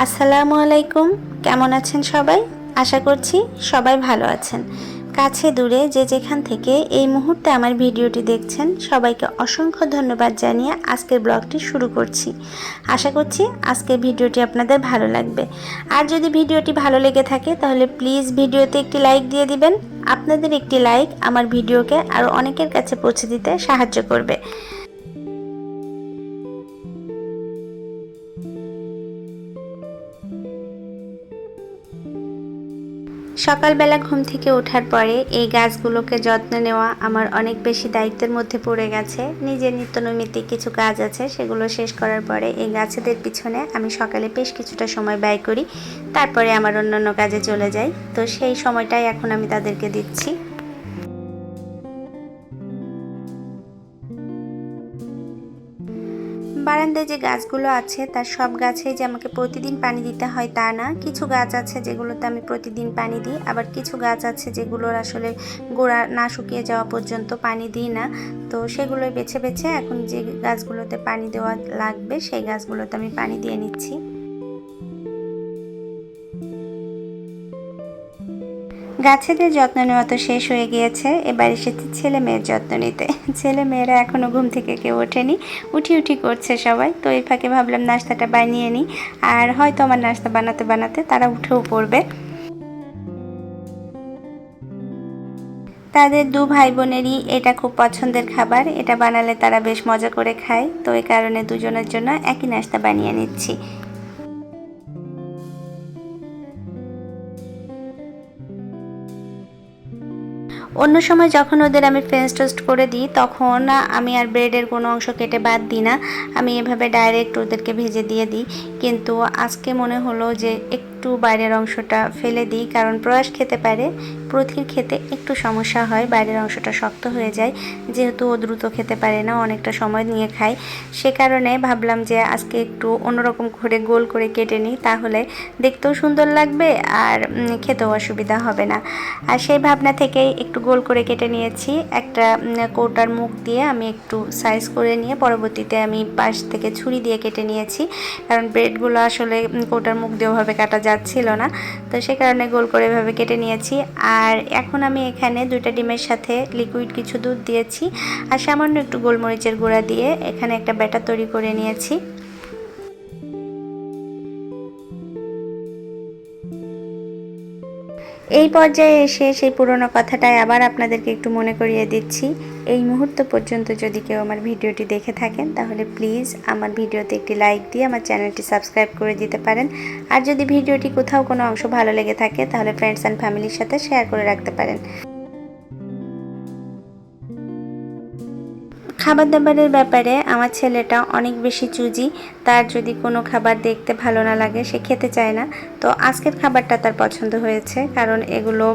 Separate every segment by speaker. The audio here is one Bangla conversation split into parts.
Speaker 1: আসসালামু আলাইকুম। কেমন আছেন সবাই? আশা করছি সবাই ভালো আছেন। কাছে দূরে যে যেখান থেকে এই মুহূর্তে আমার ভিডিওটি দেখছেন সবাইকে অসংখ্য ধন্যবাদ জানিয়ে আজকের ব্লগটি শুরু করছি। আশা করছি আজকের ভিডিওটি আপনাদের ভালো লাগবে। আর যদি ভিডিওটি ভালো লেগে থাকে তাহলে প্লিজ ভিডিওতে একটি লাইক দিয়ে দিবেন। আপনাদের একটি লাইক আমার ভিডিওকে আরও অনেকের কাছে পৌঁছে দিতে সাহায্য করবে। সকালবেলা ঘুম থেকে ওঠার পরে এই গাছগুলোকে যত্ন নেওয়া আমার অনেক বেশি দায়িত্বের মধ্যে পড়ে গেছে। নিজের নিত্যনৈমিত্তিক কিছু কাজ আছে, সেগুলো শেষ করার পরে এই গাছেদের পিছনে আমি সকালে বেশ কিছুটা সময় ব্যয় করি। তারপরে আমার অন্যান্য কাজে চলে যাই। তো সেই সময়টাই এখন আমি তাদেরকে দিচ্ছি। বারান্দায় যে গাছগুলো আছে তার সব গাছেই যে আমাকে প্রতিদিন পানি দিতে হয় তা না। কিছু গাছ আছে যেগুলোতে আমি প্রতিদিন পানি দিই, আবার কিছু গাছ আছে যেগুলোর আসলে গোড়া না শুকিয়ে যাওয়া পর্যন্ত পানি দিই না। তো সেগুলোই বেছে বেছে এখন যে গাছগুলোতে পানি দেওয়া লাগবে সেই গাছগুলোতে আমি পানি দিয়ে নিচ্ছি। গাছেদের যত্ন নেওয়া তো শেষ হয়ে গিয়েছে, এবার এসেছি ছেলে মেয়ের যত্ন নিতে। ছেলে মেয়েরা এখনও ঘুম থেকে কেউ ওঠেনি, উঠি উঠি করছে সবাই। তো এই ফাঁকে ভাবলাম নাস্তাটা বানিয়ে নিই, আর হয়তো আমার নাস্তা বানাতে বানাতে তারা উঠেও পড়বে। তাদের দু ভাই বোনেরই এটা খুব পছন্দের খাবার, এটা বানালে তারা বেশ মজা করে খায়। তো এই কারণে দুজনের জন্য একই নাস্তা বানিয়ে নিচ্ছি। অন্য সময় যখন ওদের আমি ফ্রেঞ্চ টোস্ট করে দিই তখন আমি আর ব্রেডের কোনো অংশ কেটে বাদ দিই না, আমি এভাবে ডাইরেক্ট ওদেরকে ভেজে দিয়ে দিই। কিন্তু আজকে মনে হলো যে একটু বাইরের অংশটা ফেলে দিই, কারণ প্রয়াস খেতে পারে, প্রথির খেতে একটু সমস্যা হয়, বাইরের অংশটা শক্ত হয়ে যায়। যেহেতু ও দ্রুত খেতে পারে না, অনেকটা সময় নিয়ে খায়, সে কারণে ভাবলাম যে আজকে একটু অন্যরকম করে গোল করে কেটে নিই, তাহলে দেখতেও সুন্দর লাগবে আর খেতেও অসুবিধা হবে না। আর সেই ভাবনা থেকেই একটু গোল করে কেটে নিয়েছি। একটা কৌটার মুখ দিয়ে আমি একটু সাইজ করে নিয়ে পরবর্তীতে আমি পাশ থেকে ছুরি দিয়ে কেটে নিয়েছি, কারণ ব্রেডগুলো আসলে কৌটার মুখ দিয়ে ওভাবে কাটা যাচ্ছিল না। তো সে কারণে গোল করে এভাবে কেটে নিয়েছি। আর এখন আমি এখানে 2টা ডিমের সাথে লিকুইড কিছু দুধ দিয়েছি আর সামান্য একটু গোলমরিচের গুঁড়া দিয়ে এখানে একটা ব্যাটার তৈরি করে নিয়েছি। এই পর্যায়ে এসে সেই পুরনো কথাটাই আবার আপনাদেরকে একটু মনে করিয়ে দিচ্ছি। এই মুহূর্ত পর্যন্ত যদি কেউ আমার ভিডিওটি দেখে থাকেন তাহলে প্লিজ আমার ভিডিওতে একটি লাইক দিয়ে আমার চ্যানেলটি সাবস্ক্রাইব করে দিতে পারেন। আর যদি ভিডিওটি কোথাও কোনো অংশ ভালো লেগে থাকে তাহলে ফ্রেন্ডস অ্যান্ড ফ্যামিলির সাথে শেয়ার করে রাখতে পারেন। খাবার দাবারের ব্যাপারে আমার ছেলেটা অনেক বেশি চুজি। তার যদি কোনো খাবার দেখতে ভালো না লাগে সে খেতে চায় না। তো আজকের খাবারটা তার পছন্দ হয়েছে, কারণ এগুলো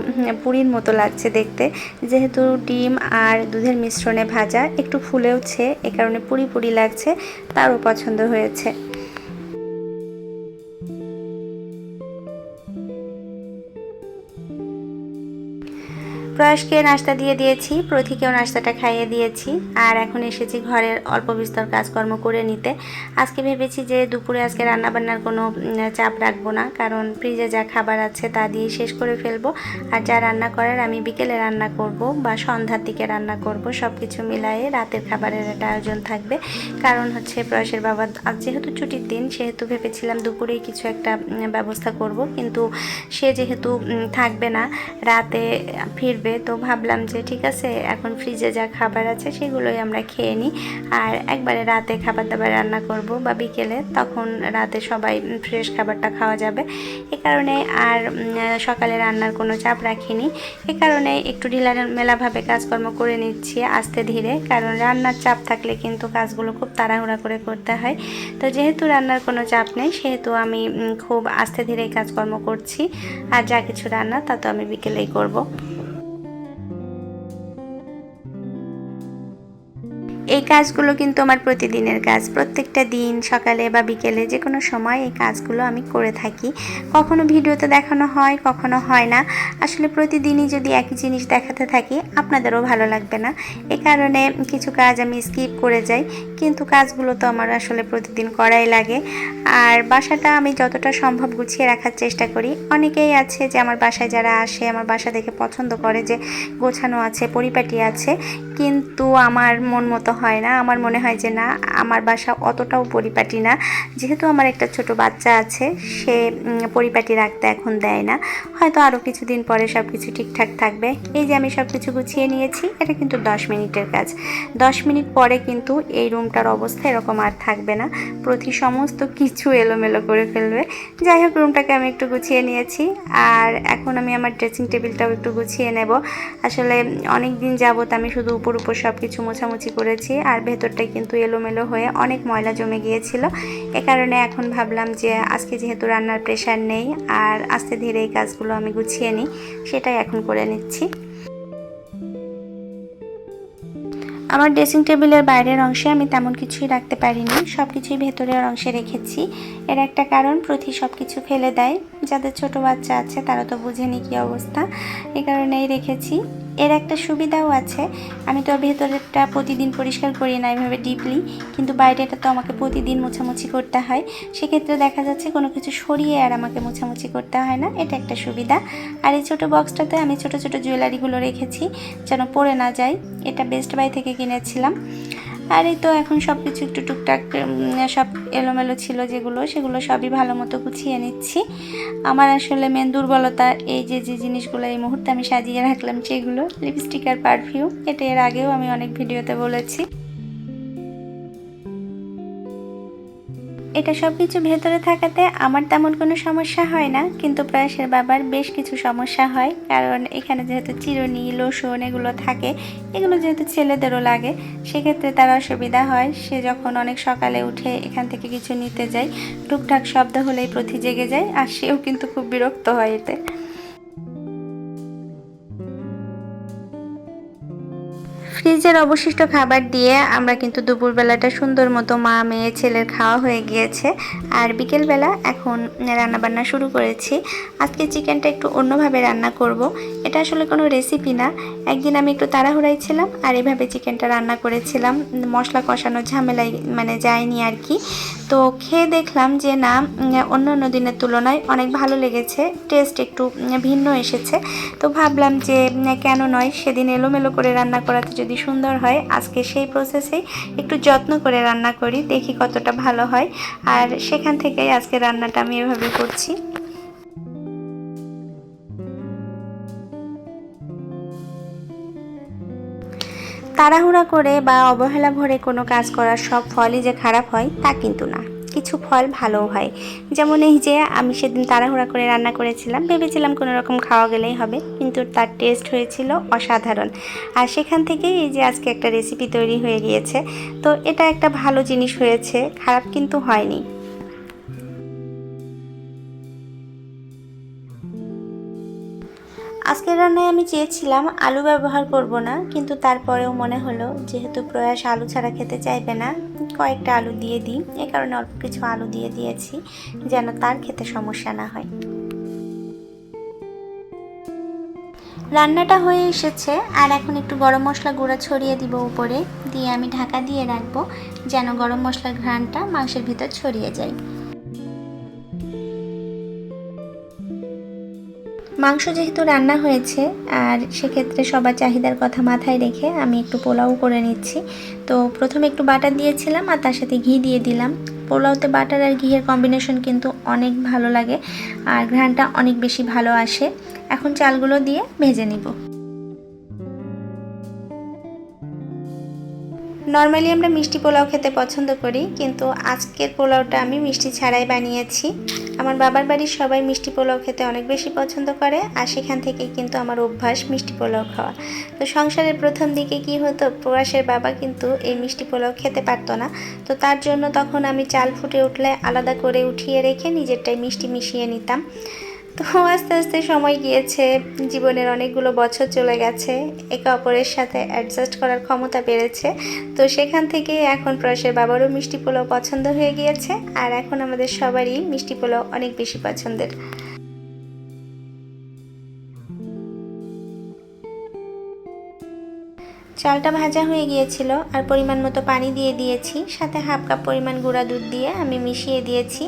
Speaker 1: পুরীর মতো লাগছে দেখতে। যেহেতু ডিম আর দুধের মিশ্রণে ভাজা, একটু ফুলেওছে, এ কারণে পুরি পুরি লাগছে, তারও পছন্দ হয়েছে। প্রয়াসকে নাস্তা দিয়ে দিয়েছি, প্রথিকেও নাস্তাটা খাইয়ে দিয়েছি, আর এখন এসেছি ঘরের অল্প বিস্তর কাজকর্ম করে নিতে। আজকে ভেবেছি যে দুপুরে আজকে রান্নাবান্নার কোনো চাপ রাখবো না, কারণ ফ্রিজে যা খাবার আছে তা দিয়ে শেষ করে ফেলবো। আর যা রান্না করার আমি বিকেলে রান্না করব বা সন্ধ্যার দিকে রান্না করব, সব কিছু মিলায়ে রাতের খাবারের একটা আয়োজন থাকবে। কারণ হচ্ছে প্রয়াসের বাবা আজ যেহেতু ছুটির দিন, সেহেতু ভেবেছিলাম দুপুরেই কিছু একটা ব্যবস্থা করব, কিন্তু সে যেহেতু থাকবে না, রাতে ফিরবে, তো ভাবলাম যে ঠিক আছে এখন ফ্রিজে যা খাবার আছে সেগুলোই আমরা খেয়ে নিই, আর একবারে রাতে খাবার দাবার রান্না করব বা বিকেলে, তখন রাতে সবাই ফ্রেশ খাবারটা খাওয়া যাবে। এ কারণে আর সকালে রান্নার কোনো চাপ রাখিনি। এ কারণে একটু ঢিলামেলাভাবে কাজকর্ম করে নিচ্ছি আস্তে ধীরে, কারণ রান্নার চাপ থাকলে কিন্তু কাজগুলো খুব তাড়াহুড়া করে করতে হয়। তো যেহেতু রান্নার কোনো চাপ নেই সেহেতু আমি খুব আস্তে ধীরে কাজকর্ম করছি, আর যা কিছু রান্না তা তো আমি বিকেলেই করব। এই কাজগুলো কিন্তু আমার প্রতিদিনের কাজ। প্রত্যেকটা দিন সকালে বা বিকেলে যে কোনো সময় এই কাজগুলো আমি করে থাকি। কখনো ভিডিওতে দেখানো হয়, কখনো হয় না। আসলে প্রতিদিনই যদি একই জিনিস দেখাতে থাকি আপনাদেরও ভালো লাগবে না। এই কারণে কিছু কাজ আমি স্কিপ করে যাই, কিন্তু কাজগুলো তো আমার আসলে প্রতিদিন করাই লাগে। আর বাসাটা আমি যতটা সম্ভব গুছিয়ে রাখার চেষ্টা করি। অনেকেই আছে যে আমার বাসায় যারা আসে আমার বাসা দেখে পছন্দ করে যে গোছানো আছে, পরিপাটি আছে, কিন্তু আমার মন মতো হয় না। আমার মনে হয় যে না, আমার বাসা অতটাও পরিপাটি না। যেহেতু আমার একটা ছোট বাচ্চা আছে, সে পরিপাটি রাখতে এখন দেয় না। হয়তো আরও কিছুদিন পরে সব কিছু ঠিকঠাক থাকবে। এই যে আমি সব কিছু গুছিয়ে নিয়েছি, এটা কিন্তু 10 মিনিটের কাজ। 10 মিনিট পরে কিন্তু এই রুমটার অবস্থা এরকম আর থাকবে না। সমস্ত কিছু এলোমেলো করে ফেলবে। যাই হোক, রুমটাকে আমি একটু গুছিয়ে নিয়েছি। আর এখন আমি আমার ড্রেসিং টেবিলটাও একটু গুছিয়ে নেব। আসলে অনেক দিন যাবত আমি শুধু উপর উপর সব কিছু মোছামুছি করেছি, আর ভেতরটাই কিন্তু এলোমেলো হয়ে অনেক ময়লা জমে গিয়েছিল। এ কারণে এখন ভাবলাম যে আজকে যেহেতু রান্নার প্রেশার নেই, আর আস্তে ধীরে এই কাজগুলো আমি গুছিয়ে নিই, সেটাই এখন করে নিচ্ছি। আমার ড্রেসিং টেবিলের বাইরের অংশে আমি তেমন কিছুই রাখতে পারিনি, সব কিছুই ভেতরের অংশে রেখেছি। এর একটা কারণ, প্রতি সব কিছু ফেলে দেয়। যাদের ছোট বাচ্চা আছে তারা তো বুঝেনি কী অবস্থা, এ কারণেই রেখেছি। এর একটা সুবিধাও আছে, আমি তো ভেতরেরটা প্রতিদিন পরিষ্কার করি না এভাবে ডিপলি, কিন্তু বাইরেটা তো আমাকে প্রতিদিন মোছামুছি করতে হয়। সেক্ষেত্রে দেখা যাচ্ছে কোনো কিছু সরিয়ে আর আমাকে মোছামুছি করতে হয় না, এটা একটা সুবিধা। আর এই ছোটো বক্সটাতে আমি ছোট ছোট জুয়েলারিগুলো রেখেছি যেন পড়ে না যায়। এটা বেস্ট বাই থেকে কিনেছিলাম। আর এই তো এখন সব কিছু একটু টুকটাক সব এলোমেলো ছিল যেগুলো, সেগুলো সবই ভালো মতো গুছিয়ে নিচ্ছি। আমার আসলে মেন দুর্বলতা এই যে জিনিসগুলো এই মুহূর্তে আমি সাজিয়ে রাখলাম, সেগুলো লিপস্টিক আর পারফিউম। এটা এর আগেও আমি অনেক ভিডিওতে বলেছি। এটা সব কিছু ভেতরে থাকাতে আমার তেমন কোনো সমস্যা হয় না, কিন্তু প্রয়াসের বাবার বেশ কিছু সমস্যা হয়। কারণ এখানে যেহেতু চিরুনি, লোশন এগুলো থাকে, এগুলো যেহেতু ছেলেদেরও লাগে, সেক্ষেত্রে তার অসুবিধা হয়। সে যখন অনেক সকালে উঠে এখান থেকে কিছু নিতে যায়, টুকটাক শব্দ হলেই প্রতি জেগে যায়, আর সেও কিন্তু খুব বিরক্ত হয় এতে। ফ্রিজের অবশিষ্ট খাবার দিয়ে আমরা কিন্তু দুপুরবেলাটা সুন্দর মতো মা মেয়ে ছেলের খাওয়া হয়ে গিয়েছে। আর বিকেলবেলা এখন রান্নাবান্না শুরু করেছি। আজকে চিকেনটা একটু অন্যভাবে রান্না করব। এটা আসলে কোনো রেসিপি না, একদিন আমি একটু তাড়াহুড়াই ছিলাম আর এভাবে চিকেনটা রান্না করেছিলাম। মশলা কষানোর ঝামেলায় যায়নি আর কি। তো খেয়ে দেখলাম যে না, অন্য অন্য দিনের তুলনায় অনেক ভালো লেগেছে, টেস্ট একটু ভিন্ন এসেছে। তো ভাবলাম যে কেন নয়, সেদিন এলোমেলো করে রান্না করাতে যদি সুন্দর হয়, আজকে সেই প্রসেসেই একটু যত্ন করে রান্না করি, দেখি কতটা ভালো হয়। আর সেখান থেকেই আজকে রান্নাটা আমি এভাবে করছি। তাড়াহুড়া করে বা অবহেলা ভরে কোনো কাজ করার সব ফলই যে খারাপ হয় তা কিন্তু না, কিছু ফল ভালোও হয়। যেমন এই যে আমি সেদিন তাড়াহুড়া করে রান্না করেছিলাম, ভেবেছিলাম কোনো রকম খাওয়া গেলেই হবে, কিন্তু তার টেস্ট হয়েছিল অসাধারণ। আর সেখান থেকেই এই যে আজকে একটা রেসিপি তৈরি হয়ে গিয়েছে। তো এটা একটা ভালো জিনিস হয়েছে, খারাপ কিন্তু হয়নি। আজকের রান্নায় আমি চেয়েছিলাম আলু ব্যবহার করব না, কিন্তু তারপরেও মনে হলো যেহেতু প্রয়াস আলু ছাড়া খেতে চাইবে না, কয়েকটা আলু দিয়ে দিই। এ কারণে অল্প কিছু আলু দিয়ে দিয়েছি, যেন তার খেতে সমস্যা না হয়। রান্নাটা হয়ে এসেছে, আর এখন একটু গরম মশলা গুঁড়া ছড়িয়ে দিব উপরে, দিয়ে আমি ঢাকা দিয়ে রাখবো যেন গরম মশলার ঘ্রাণটা মাংসের ভিতর ছড়িয়ে যায়। মাংস যেহেতু রান্না হয়েছে, আর সেক্ষেত্রে সবার চাহিদার কথা মাথায় রেখে আমি একটু পোলাও করে নিচ্ছি। তো প্রথমে একটু বাটার দিয়েছিলাম আর তার সাথে ঘি দিয়ে দিলাম। পোলাওতে বাটার আর ঘিয়ের কম্বিনেশন কিন্তু অনেক ভালো লাগে, আর ঘ্রাণটা অনেক বেশি ভালো আসে। এখন চালগুলো দিয়ে ভেজে নিব। নর্মালি আমরা মিষ্টি পোলাও খেতে পছন্দ করি, কিন্তু আজকের পোলাওটা আমি মিষ্টি ছাড়াই বানিয়েছি। আমার বাবার বাড়ির সবাই মিষ্টি পোলাও খেতে অনেক বেশি পছন্দ করে, আর সেখান থেকেই কিন্তু আমার অভ্যাস মিষ্টি পোলাও খাওয়া। তো সংসারের প্রথম দিকে কি হতো, প্রয়াসের বাবা কিন্তু এই মিষ্টি পোলাও খেতে পারতো না। তো তার জন্য তখন আমি চাল ফুটে উঠলে আলাদা করে উঠিয়ে রেখে নিজেরটাই মিষ্টি মিশিয়ে নিতাম। তো আস্তে আস্তে সময় গিয়েছে, জীবনের অনেকগুলো বছর চলে গেছে, একে অপরের সাথে অ্যাডজাস্ট করার ক্ষমতা বেড়েছে। তো সেখান থেকে এখন প্রয়াসের বাবারও মিষ্টি পোলাও পছন্দ হয়ে গিয়েছে, আর এখন আমাদের সবারই মিষ্টি পোলাও অনেক বেশি পছন্দের। চালটা ভাজা হয়ে গিয়েছিল আর পরিমাণ মতো পানি দিয়ে দিয়েছি, সাথে হাফ কাপ পরিমাণ গুঁড়া দুধ দিয়ে আমি মিশিয়ে দিয়েছি।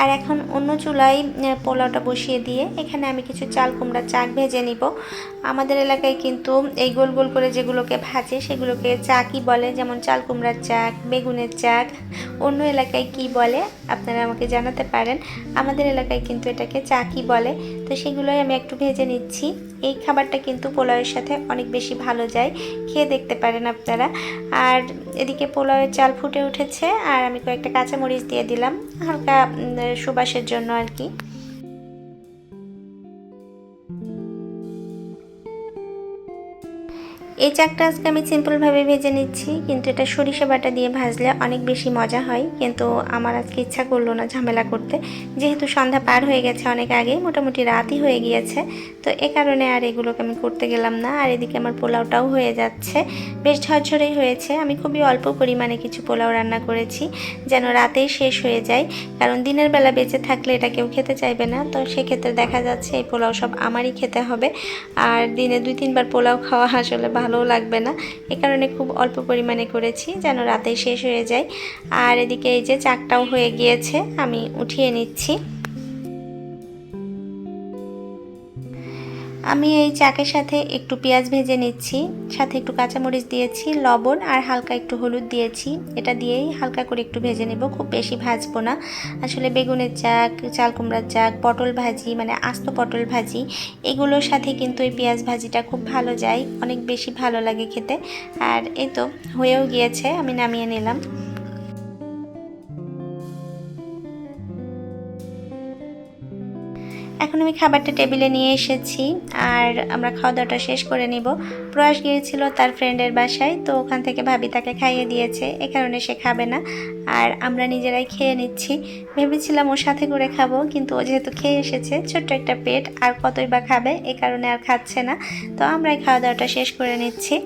Speaker 1: আর এখন অন্য চুলায় পোলাওটা বসিয়ে দিয়ে এখানে আমি কিছু চাল কুমড়া চাক ভেজে নিব। আমাদের এলাকায় কিন্তু এই গোল গোল করে যেগুলোকে ভাজে সেগুলোকে চাকই বলে, যেমন চাল কুমড়ার চাক, বেগুনের চাক। অন্য এলাকায় কি বলে আপনারা আমাকে জানাতে পারেন। আমাদের এলাকায় কিন্তু এটাকে চাকই বলে। তো সেগুলোই আমি একটু ভেজে নিচ্ছি। এই খাবারটা কিন্তু পোলাওয়ের সাথে অনেক বেশি ভালো যায়, খেয়ে দেখতে পারেন আপনারা। আর এদিকে পোলাওয়ের চাল ফুটে উঠেছে আর আমি কয়েকটা কাঁচামরিচ দিয়ে দিলাম হালকা সুবাসের জন্য আর কি। এই চাকটা আজকে আমি সিম্পলভাবে ভেজে নিচ্ছি, কিন্তু এটা সরিষা বাটা দিয়ে ভাজলে অনেক বেশি মজা হয়। কিন্তু আমার আজকে ইচ্ছা করলো না ঝামেলা করতে, যেহেতু সন্ধ্যা পার হয়ে গেছে অনেক আগে, মোটামুটি রাতই হয়ে গিয়েছে। তো এ কারণে আর এগুলোকে আমি করতে গেলাম না। আর এদিকে আমার পোলাওটাও হয়ে যাচ্ছে, বেশ ঝরঝরেই হয়েছে। আমি খুবই অল্প পরিমাণে কিছু পোলাও রান্না করেছি যেন রাতেই শেষ হয়ে যায়, কারণ দিনের বেলা বেঁচে থাকলে এটা কেউ খেতে চাইবে না। তো সেক্ষেত্রে দেখা যাচ্ছে এই পোলাও সব আমারই খেতে হবে। আর দিনে 2-3 বার পোলাও খাওয়া আসলে ভালো লাগবে না, এ কারণে খুব অল্প পরিমাণে করেছি যেন রাতেই শেষ হয়ে যায়। আর এদিকে এই যে চাকটাও হয়ে গিয়েছে, আমি উঠিয়ে নিচ্ছি। আমি এই চাকের সাথে একটু পেঁয়াজ ভেজে নিচ্ছি, সাথে একটু কাঁচামরিচ দিয়েছি, লবণ আর হালকা একটু হলুদ দিয়েছি। এটা দিয়েই হালকা করে একটু ভেজে নেব, খুব বেশি ভাজবো না। আসলে বেগুনের চাক, চাল কুমড়ার চাক, পটল ভাজি মানে আস্ত পটল ভাজি, এগুলোর সাথে কিন্তু এই পেঁয়াজ ভাজিটা খুব ভালো যায়, অনেক বেশি ভালো লাগে খেতে। আর এই তো হয়েও গিয়েছে, আমি নামিয়ে নিলাম। এখন আমি খাবারটা টেবিলে নিয়ে এসেছি আর আমরা খাওয়া দাওয়াটা শেষ করে নিব। প্রয়াস গিয়েছিল তার ফ্রেন্ডের বাসায়, তো ওখান থেকে ভাবি তাকে খাইয়ে দিয়েছে, এ কারণে সে খাবে না। আর আমরা নিজেরাই খেয়ে নিচ্ছি। ভেবেছিলাম ওর সাথে করে খাবো, কিন্তু ও যেহেতু খেয়ে এসেছে, ছোট্ট একটা পেট, আর কতই বা খাবে, এ কারণে আর খাচ্ছে না। তো আমরাই খাওয়া দাওয়াটা শেষ করে নিচ্ছি।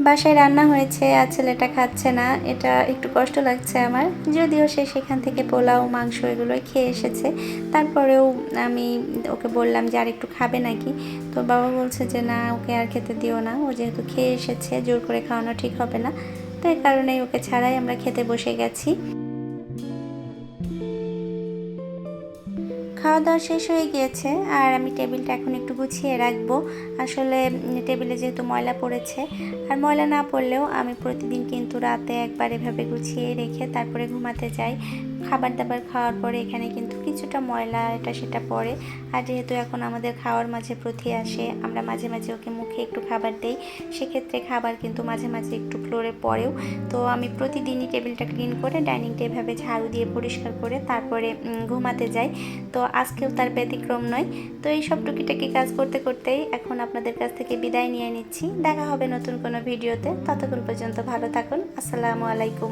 Speaker 1: বাসায় রান্না হয়েছে আর ছেলেটা খাচ্ছে না, এটা একটু কষ্ট লাগছে আমার। যদিও সে সেখান থেকে পোলাও মাংস এগুলোই খেয়ে এসেছে, তারপরেও আমি ওকে বললাম যে আর একটু খাবে নাকি। তো বাবা বলছে যে না, ওকে আর খেতে দিও না, ও যেহেতু খেয়ে এসেছে, জোর করে খাওয়ানো ঠিক হবে না। তো এই কারণেই ওকে ছাড়াই আমরা খেতে বসে গেছি। খাওয়া দাওয়া শেষ হয়ে গিয়েছে আর আমি টেবিলটা এখন একটু গুছিয়ে রাখবো। আসলে টেবিলে যেহেতু ময়লা পড়েছে, আর ময়লা না পড়লেও আমি প্রতিদিন কিন্তু রাতে একবার এভাবে গুছিয়ে রেখে তারপরে ঘুমাতে যাই। খাবার দাবার খাওয়ার পরে এখানে কিন্তু কিছুটা ময়লা এটা সেটা পড়ে। আর যেহেতু এখন আমাদের খাওয়ার মাঝে প্রতি আসে, আমরা মাঝে মাঝে ওকে মুখে একটু খাবার দেই, সেক্ষেত্রে খাবার কিন্তু মাঝে মাঝে একটু ফ্লোরে পড়েও। তো আমি প্রতিদিনই টেবিলটা ক্লিন করে ডাইনিংটা এভাবে ঝাড়ু দিয়ে পরিষ্কার করে তারপরে ঘুমাতে যাই। তো আজকেও তার ব্যতিক্রম নয়। তো এই সব টুকিটাকি কাজ করতে করতেই এখন আপনাদের কাছ থেকে বিদায় নিয়ে নিচ্ছি। দেখা হবে নতুন কোনো ভিডিওতে, ততক্ষণ পর্যন্ত ভালো থাকুন। আসসালামু আলাইকুম।